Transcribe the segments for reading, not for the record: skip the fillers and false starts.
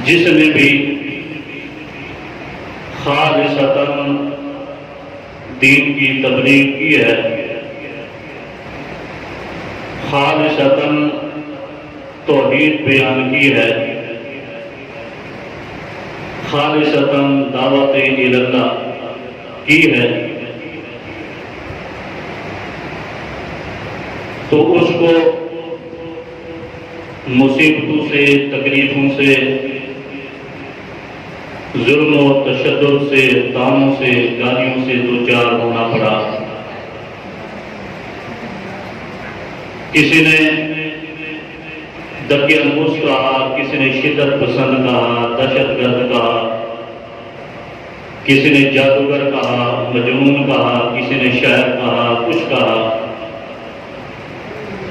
جس نے بھی خالصتاً دین کی تبلیغ کی ہے، خالصتاً توحید بیان کی ہے، خالصتاً دعوت اللہ کی ہے، تو اس کو مصیبتوں سے، تکلیفوں سے، ظلم و تشدد سے، تانوں سے، گالیوں سے دوچار ہونا پڑا۔ کسی نے دقی انگوش کہا، کسی نے شدت پسند کہا، دہشت گرد کہا، کسی نے جادوگر کہا، مجنون کہا، کسی نے شاعر کہا، کچھ کہا۔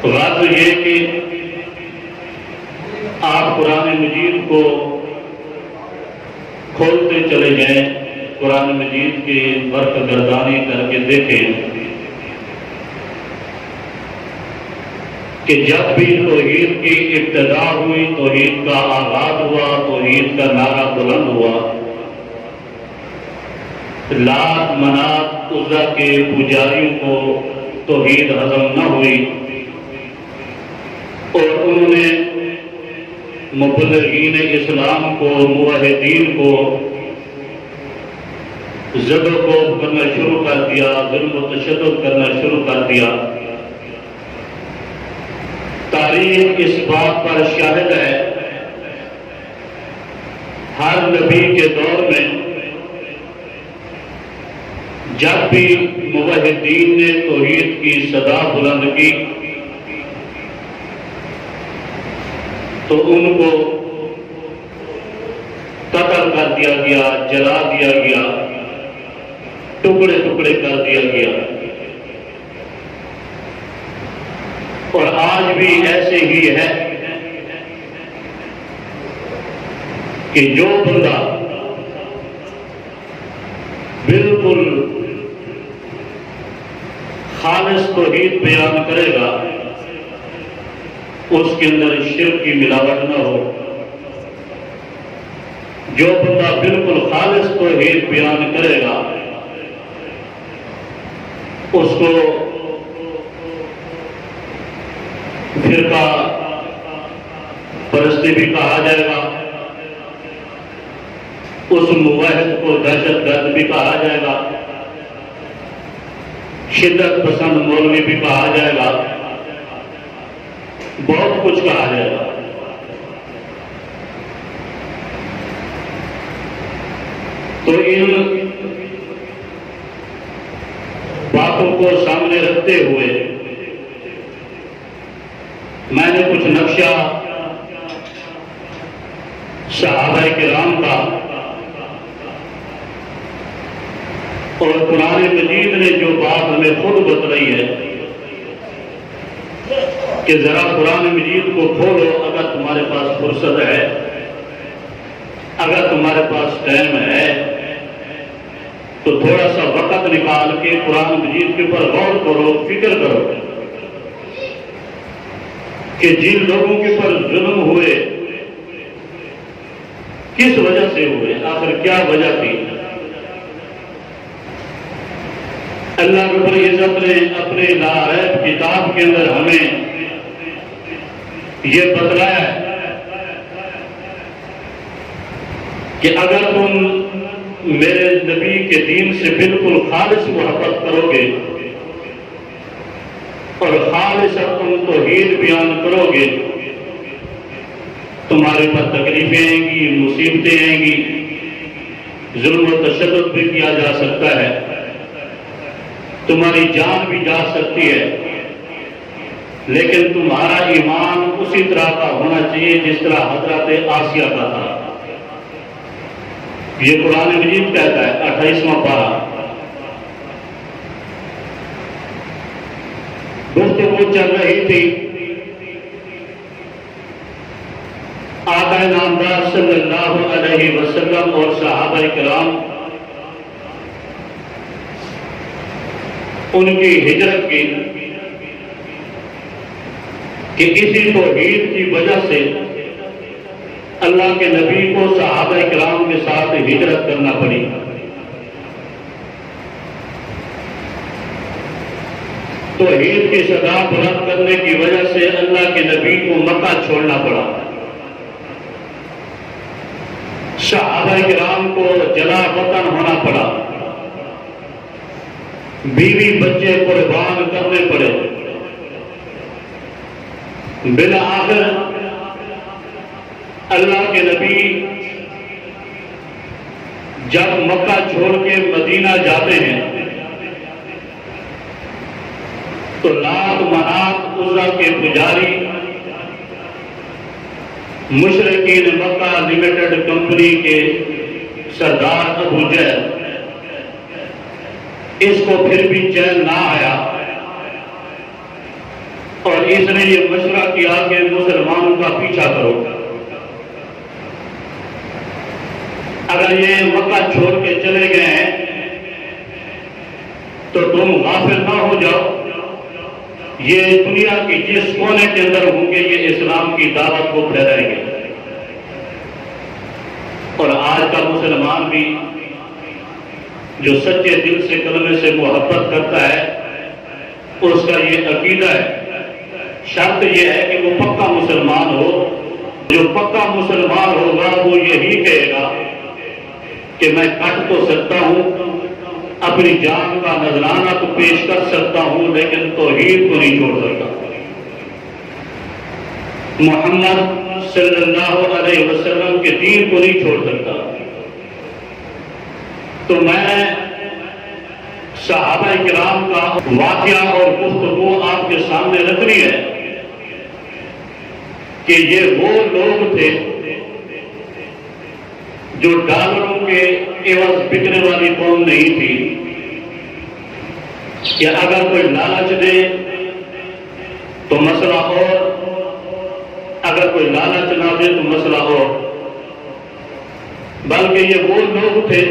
غرض یہ کہ آپ قرآن مجید کو کھولتے چلے جائیں، قرآن مجید کی برق گردانی کر کے دیکھیں کہ جب بھی توحید کی ابتدا ہوئی، توحید کا آغاز ہوا، توحید کا نعرہ بلند ہوا، لات، منات، عزا کے پجاریوں کو توحید ہضم نہ ہوئی اور انہوں نے مبلغین اسلام کو، موحدین کو زد و کوب کرنا شروع کر دیا، ظلم و تشدد کرنا شروع کر دیا۔ تاریخ اس بات پر شاہد ہے، ہر نبی کے دور میں جب بھی موحدین نے توحید کی صدا بلند کی تو ان کو قتل کر دیا گیا، جلا دیا گیا، ٹکڑے ٹکڑے کر دیا گیا۔ اور آج بھی ایسے ہی ہے کہ جو بندہ بالکل خالص توحید بیان کرے گا، اس کے اندر شرک کی ملاوٹ نہ ہو، جو بندہ بالکل خالص توحید بیان کرے گا، اس کو فرقہ پرستی بھی کہا جائے گا، اس موحد کو دہشت گرد بھی کہا جائے گا، شدت پسند مولوی بھی کہا جائے گا، بہت کچھ کہا جائے گا۔ تو ان باتوں کو سامنے رکھتے ہوئے میں نے کچھ نقشہ صحابہ کرام کا اور قرآن مجید نے جو بات ہمیں خود بتلائی ہے کہ ذرا قرآن مجید کو کھولو، اگر تمہارے پاس فرصت ہے، اگر تمہارے پاس ٹائم ہے تو تھوڑا سا وقت نکال کے قرآن مجید کے اوپر غور کرو، فکر کرو کہ جن لوگوں کے اوپر ظلم ہوئے کس وجہ سے ہوئے، آخر کیا وجہ تھی۔ اللہ رب العزت نے اپنے لا ریب کتاب کے اندر ہمیں یہ بتلایا ہے کہ اگر تم میرے نبی کے دین سے بالکل خالص محبت کرو گے اور خالص تم توحید بیان کرو گے، تمہارے پر تکلیفیں آئیں گی، مصیبتیں آئیں گی، ظلم و تشدد بھی کیا جا سکتا ہے، تمہاری جان بھی جا سکتی ہے، لیکن تمہارا ایمان اسی طرح کا ہونا چاہیے جس طرح حضرت آسیہ کا تھا۔ یہ قرآن مجید کہتا ہے 28واں پارہ۔ گفتگو چل رہی تھی آقا نامدار صلی اللہ علیہ وسلم اور صحابہ کرام ان کی ہجرت کی کہ اسی توحید کی وجہ سے اللہ کے نبی کو صحابہ کرام کے ساتھ ہجرت کرنا پڑی. توحید کی صدا بلند کرنے کی وجہ سے اللہ کے نبی کو مکہ چھوڑنا پڑا. صحابہ کرام کو جلا وطن ہونا پڑا. بیوی بچے قربان کرنے پڑے. بالآخر اللہ کے نبی جب مکہ چھوڑ کے مدینہ جاتے ہیں تو لات منات عزا کے پجاری مشرکین مکہ لمیٹڈ کمپنی کے سردار ابو جہل اس کو پھر بھی چین نہ آیا اور اس نے یہ مشورہ کیا کہ مسلمانوں کا پیچھا کرو. اگر یہ مکہ چھوڑ کے چلے گئے ہیں تو تم غافل نہ ہو جاؤ. یہ دنیا کی جس کونے کے اندر ہوں گے یہ اسلام کی دعوت کو پھیلائیں گے. اور آج کا مسلمان بھی جو سچے دل سے کلمے سے محبت کرتا ہے اس کا یہ عقیدہ ہے. شرط یہ ہے کہ وہ پکا مسلمان ہو. جو پکا مسلمان ہوگا وہ یہی کہے گا کہ میں کٹ تو سکتا ہوں, اپنی جان کا نذرانہ تو پیش کر سکتا ہوں, لیکن توحید کو نہیں چھوڑ سکتا. محمد صلی اللہ علیہ وسلم کے دین کو نہیں چھوڑ سکتا. تو میں صحابہ کرام کا واقعہ اور گفتگو آپ کے سامنے رکھنی ہے کہ یہ وہ لوگ تھے جو ڈالروں کے عوض بکنے والی قوم نہیں تھی کہ اگر کوئی لالچ دے تو مسئلہ اور, اگر کوئی لالچ نہ دے تو مسئلہ اور. بلکہ یہ وہ لوگ تھے,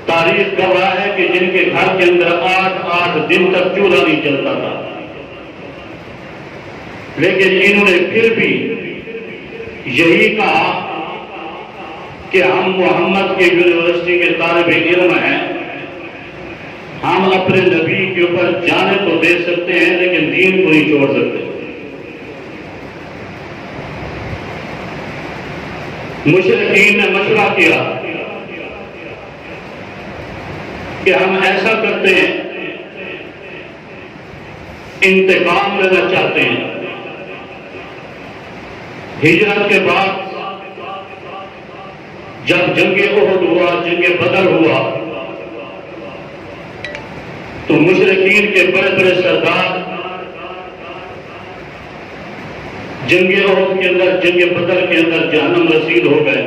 تاریخ گواہ ہے کہ جن کے گھر کے اندر 8 دن تک چولہا نہیں چلتا تھا, لیکن انہوں نے پھر بھی یہی کہا کہ ہم محمد کے یونیورسٹی کے طالب علم ہیں, ہم اپنے نبی کے اوپر جانے تو دے سکتے ہیں لیکن دین کو نہیں چھوڑ سکتے. مشرکین نے مشورہ کیا کہ ہم ایسا کرتے ہیں, انتقام لینا چاہتے ہیں. ہجرت کے بعد جب جنگ احد ہوا, جنگ بدر ہوا, تو مشرکین کے بڑے بڑے سردار جنگ احد کے اندر, جنگ بدر کے اندر جہنم رسید ہو گئے.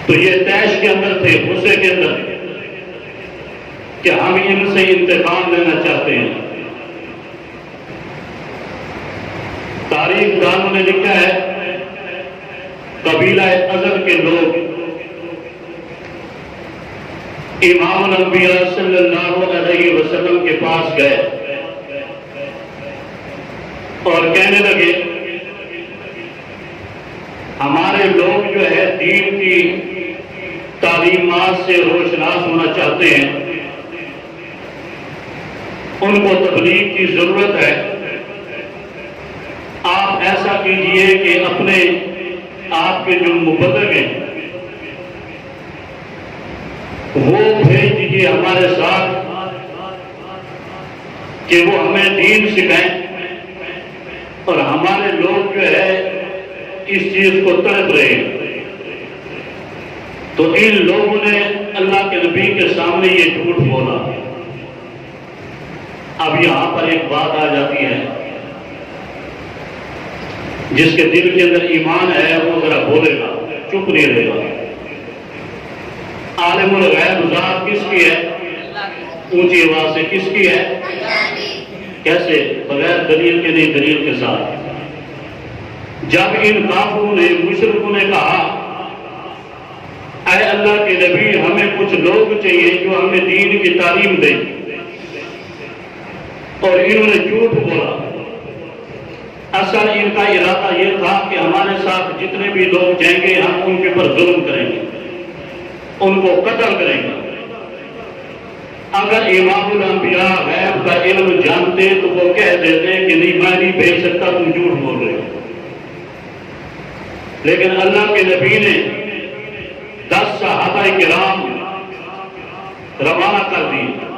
تو یہ تیش کے اندر تھے, غصے کے اندر کہ ہم ان سے انتقام لینا چاہتے ہیں. تاریخ دانوں نے لکھا ہے قبیلہ ازد کے لوگ امام الانبیاء صلی اللہ علیہ وسلم کے پاس گئے اور کہنے لگے ہمارے لوگ جو ہے دین کی تعلیمات سے روشناس ہونا چاہتے ہیں, ان کو تبلیغ کی ضرورت ہے. آپ ایسا کیجئے کہ اپنے آپ کے جو مبلغ ہیں وہ بھیج دیجئے ہمارے ساتھ کہ وہ ہمیں دین سکھائیں, اور ہمارے لوگ جو ہے اس چیز کو تڑپ رہے ہیں. تو ان لوگوں نے اللہ کے نبی کے سامنے یہ جھوٹ بولا. اب یہاں پر ایک بات آ جاتی ہے, جس کے دل کے اندر ایمان ہے وہ ذرا بولے گا, چپ نہیں رہے گا. عالم الغیب ذات کس کی ہے؟ اونچی آواز سے کس کی ہے؟ کیسے؟ بغیر دلیل کے نہیں, دلیل کے ساتھ. جب ان کافروں نے, مشرکوں نے کہا اے اللہ کے نبی ہمیں کچھ لوگ چاہیے جو ہمیں دین کی تعلیم دیں, اور انہوں نے جھوٹ بولا اصل ان کا ارادہ یہ تھا کہ ہمارے ساتھ جتنے بھی لوگ جائیں گے ہم ان کے پر ظلم کریں گے، ان کو قتل کریں گے۔ اگر امام الانبیاء غیب کا علم جانتے تو وہ کہہ دیتے کہ نہیں میں نہیں بھیج سکتا، تم جھوٹ بول رہے ہو۔ لیکن اللہ کے نبی نے 10 صحابہ کرام روانہ کر دیے۔